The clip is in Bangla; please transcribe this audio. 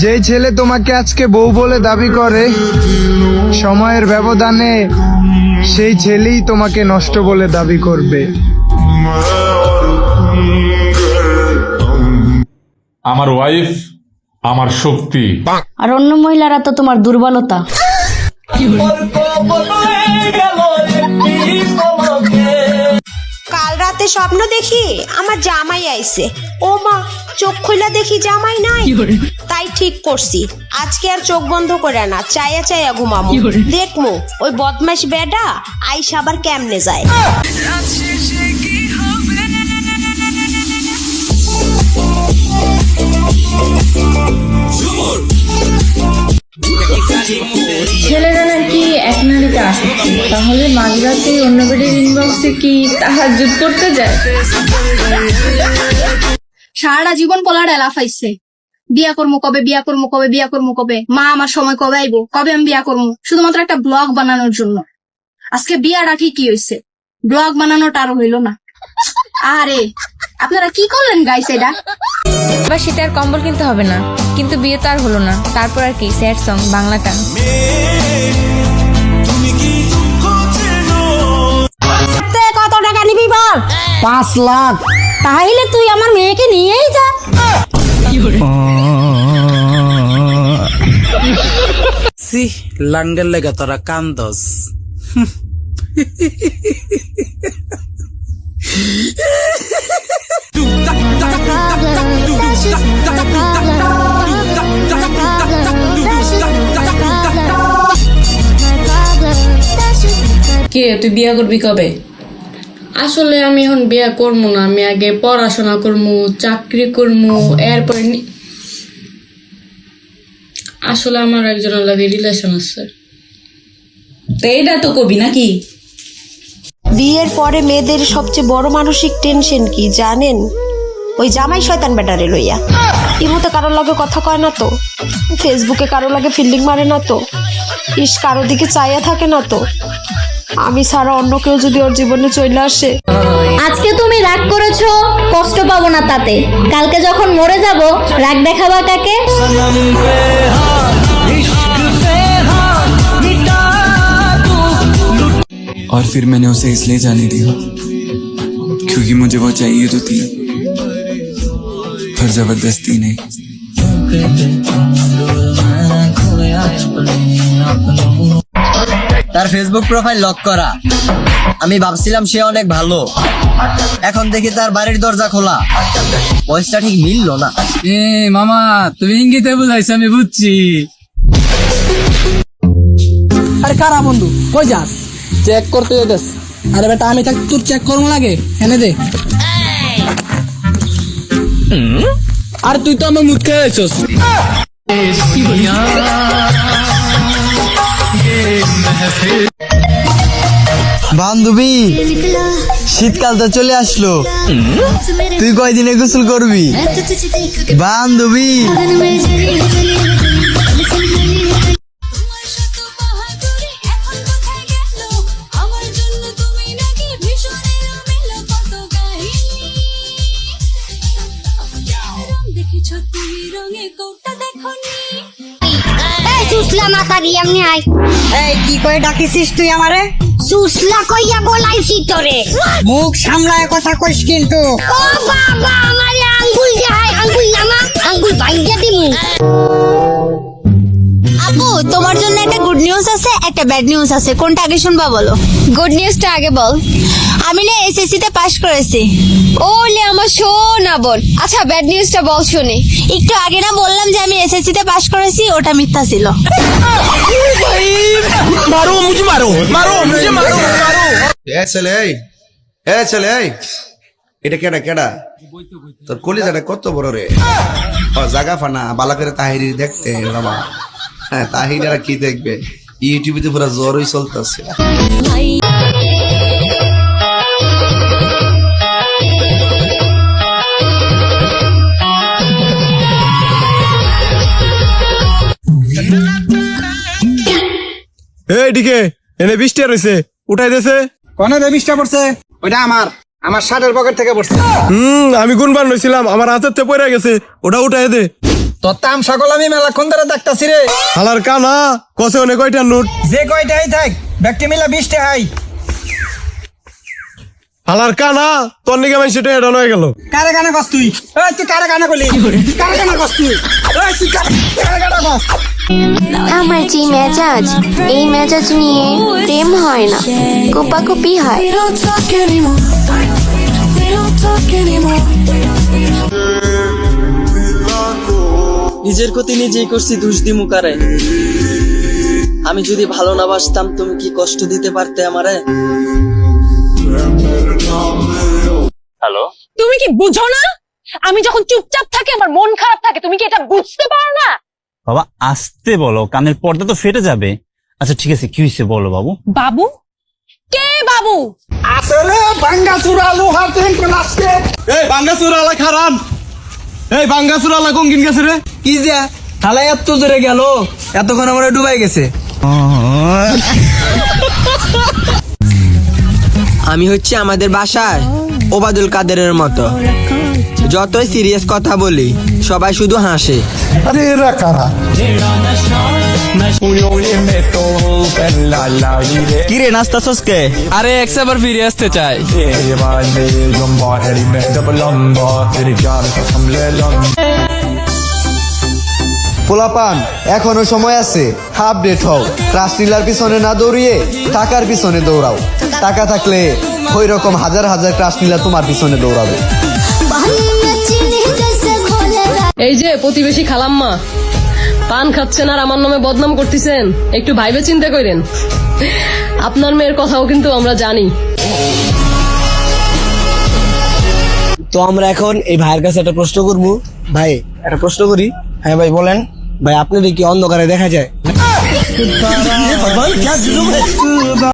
যে ছেলে তোমাকে আজকে বউ বলে দাবি করে, সময়ের ব্যবধানে সেই ছেলেই তোমাকে নষ্ট বলে দাবি করবে। আমার ওয়াইফ আমার শক্তি, আর অন্য মহিলারা তো তোমার দুর্বলতা। কাল রাতে স্বপ্ন দেখি আমার জামাই আইছে। ও মা, চোখ খুলে দেখি জামাই নাই। তাই ঠিক করছি, আজকে আর চোখ বন্ধ করে না, চায়া চায়া ঘুমামো। দেখমু ওই বদমাশ বেডা আইসা আবার কেমনে যায়। ছেলেরা নাকি এক নারীতে আসক্তি, তাহলে মাঝরাতে অন্য বেডের ইনবক্সে কি তাহাজ্জুদ করতে যায়? সারাটা জীবন পোলার লাফাইছে, বিয়া করবো কবে, বিয়া করবো কবে, বিয়া করবো কবে, মা আমার সময় কবে আইবো, কবে আমি বিয়া করবো, শুধুমাত্র একটা ব্লগ বানানোর জন্য। আজকে বিয়াটা ঠিকই হয়েছে, ব্লগ বানানোটা আর হইলো না। আরে আপনারা কি করলেন গাইস? এটা এবার শীতে আর কম্বল কিনতে হবে না, কিন্তু বিয়ে তো আর হলো না। তারপর আর কি, স্যাড সং, বাংলা গান। কত টাকা নিবি বল? 5 লাখ। তাহলে তুই আমার মেয়েকে নিয়েই যা। সি লাঙ্গের লেগে তোরা কান্দস। কে তুই বিয়া করবি কবে? আসলে আমি এখন বিয়ে করবো না, আমি আগে পড়াশোনা করবো, চাকরি করবো, এরপরে আসলে আমার একজনের লাগে রিলেশন আছে। তো এইটা তো কবি নাকি? বিয়ের পরে মেয়েদের সবচেয়ে বড় মানসিক টেনশন কি জানেন? ওই জামাই শয়তান বেটারে লইয়া। ইমুতে কারোর লগে কথা কয় না তো, ফেসবুকে কারোর লগে ফিল্ডিং মারে না তো, ইস কারো দিকে চাইয়া থাকে না তো। আমি ছাড়া অন্য কেউ যদি ওর জীবনে চলে আসে। আজকে তুমি রাগ করেছো, কষ্ট পাবো না তাতে। কালকে যখন মরে যাব, রাগ দেখাবা কাকে? और फिर मैंने उसे इसलिए जाने दिया क्योंकि मुझे वो चाहिए तो थी, पर जबरदस्ती नहीं। তার ফেসবুক প্রোফাইল লক করা। আমি ভাবছিলাম সে অনেক ভালো, এখন দেখি তার বাড়ির দরজা খোলা। বয়সটা ঠিক মিললো না। মামা তুমি ইঙ্গিতে বুঝাইছো, আমি বুঝছি। আরে কারা বন্ধু, কই যাস? চেক করতে যেতেস। আরে বেটা আমি তাকে তোর চেক করুন লাগে, এনে দে। আর তুই তো আমার মুখ খেয়ে আইছস। বান্ধবী, শীতকাল তো চলে আসলো, তুই কয়দিনে গোসল করবি? বান্ধবী কি করে ডাকিছিস তুই আমারে? সুসলা কইয়া বলাইছি তোরে। মুখ সামলায় কথা কইস কিন্তু। ও বাবা, আমারে আঙ্গুল দেখাই, আঙ্গুল নামা, আঙ্গুল ভাঙিয়া দিমু। আপু, তোমার জন্য একটা গুড নিউজ আছে, একটা ব্যাড নিউজ আছে। কোনটা আগে শুনবা বলো? গুড নিউজটা আগে বল। আমি না এসএসসি তে পাশ করেছি। ওলে আমার সোনা বোন। আচ্ছা ব্যাড নিউজটা বল শুনি। একটু আগে না বললাম যে আমি এসএসসি তে পাশ করেছি, ওটা মিথ্যা ছিল। মারো মুঝে, মারো মারো মুঝে, মারো মারো। ছেলে এটা কেডা তোর কলিজাটা কত বড় রে? জাগা ফানা বালা করে তাহিরি দেখতে বাবা। হ্যাঁ, তাহিরা কি দেখবে? ইউটিউবে তো পুরো জ্বরই চলতেছে। এইদিকে এনে 20টা রয়েছে, উঠাই দেছে। কোনে রে 20টা পড়ছে? ওইটা আমার শার্টের পকেট থেকে পড়ছে। আমি গুনবান রইছিলাম, আমার হাতের থেকে পড়ে গেছে, ওটা উঠাই দে। তোর তাম সকল আমি মেলাক্ষণ ধরে দেখতাছি রে। হালার কানা কসে অনেক কয়টা নোট যে কয়টাই থাক ব্যক্তি মিলা 20 টাকাই। হালার কানা তোর নিকে আমি সেটা এডন হয়ে গেল। কারে কানে কস তুই? এই তুই কারে কানে কইলি? কারে কানে কস তুই? এই তুই কারে কানে কস? আমার যে মেজাজ, এই মেজাজ নিয়ে প্রেম হয় না, কোপাকুপি হয়। নিজের ক্ষতি নিজেই করছি, দোষ দিমু কারে? আমি যদি ভালো না বাসতাম তুমি কি কষ্ট দিতে পারতে আমারে? হ্যালো, তুমি কি বুঝো না? আমি যখন চুপচাপ থাকি আমার মন খারাপ থাকে, তুমি কি এটা বুঝতে পারো না? বাবা আসতে বলো, কানের পর্দা তো ফেটে যাবে। আচ্ছা ঠিক আছে, কি হয়েছে বলো বাবু। বাবু? কে বাবু? আসলে ভাঙ্গাচুরা লোহার ট্রেন আসছে। এই বাঙ্গাসুর আলা খারাপ, এই বাঙ্গাসুর আলা কোন কিন গেছে রে? কি যে তাহলে এত জোরে গেল, এতক্ষণ আমরা ডুবাই গেছে। আমি হচ্ছে আমাদের বাসায় ওবায়দুল কাদেরের মতো, যতই সিরিয়াস কথা বলি সবাই শুধু হাসে। আরে এরা কারা? কি রে নাস্তা সসকে? আরে একসাবার ফিরে আসতে চাই। পোলাপান এখনো সময় আছে, আপডেট হও। রাসলীলার পিছনে না দৌড়িয়ে টাকার পিছনে দৌড়াও। টাকা থাকলে ওই রকম হাজার হাজার রাসলীলা তোমার পিছনে দৌড়াবে। এই যে প্রতিবেশী খালাম্মা, পান খাচ্ছেন আর আমার নামে বদনাম করতেছেন, একটু ভাইবে চিন্তা করেন। আপনার মেয়ের কথাও কিন্তু আমরা জানি। তো আমরা এখন এই ভাইয়ের কাছে একটা প্রশ্ন করবো। ভাই একটা প্রশ্ন করি। হ্যাঁ ভাই বলেন। ভাই আপনাদের কি অন্ধকারে দেখা যায়?